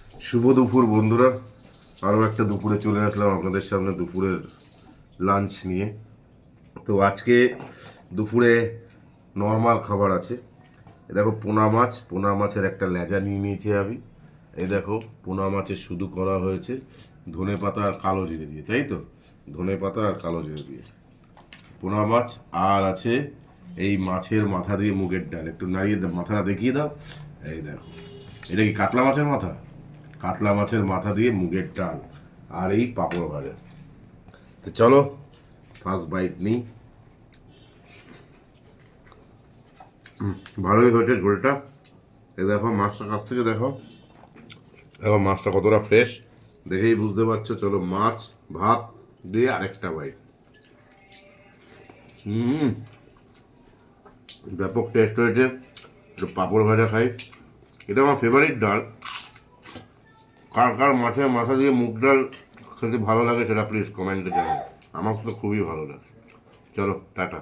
শুভ দুপুর বন্ধুরা, আরও একটা দুপুরে চলে আসলাম আপনাদের সামনে দুপুরের লাঞ্চ নিয়ে। তো আজকে দুপুরে নর্মাল খাবার আছে। এ দেখো পোনা মাছের একটা লেজা নিয়ে নিয়েছি আমি। এই দেখো পোনা মাছের শুধু করা হয়েছে ধনে পাতা আর কালো জিরে দিয়ে, তাই তো? ধনে পাতা আর কালো জিরে দিয়ে পোনা মাছ। আর আছে এই মাছের মাথা দিয়ে মুগের ডাল। একটু নাড়িয়ে মাথাটা দেখিয়ে দাও। এই দেখো, এটা কি কাতলা মাছের মাথা? কাতলা মাছের মাথা দিয়ে মুগের ডাল আর এই পাঁপড় ভাজা। তো চলো ফার্স্ট বাইট নিই। ভালোই হয়েছে ঝোলটা। এ দেখো মাছটা কাছ থেকে দেখো, দেখো মাছটা কতটা ফ্রেশ, দেখেই বুঝতে পারছো। চলো মাছ ভাত দিয়ে আরেকটা বাইট। ব্যাপক টেস্ট হয়েছে। একটু পাঁপড় ভাজা খাই। এটা আমার ফেভারিট ডাল। কার কার মাছের মাথা দিয়ে মুগ ডাল খেতে ভালো লাগে সেটা প্লিজ কমেন্টে জানাও। আমার তো খুবই ভালো লাগে। চলো টাটা।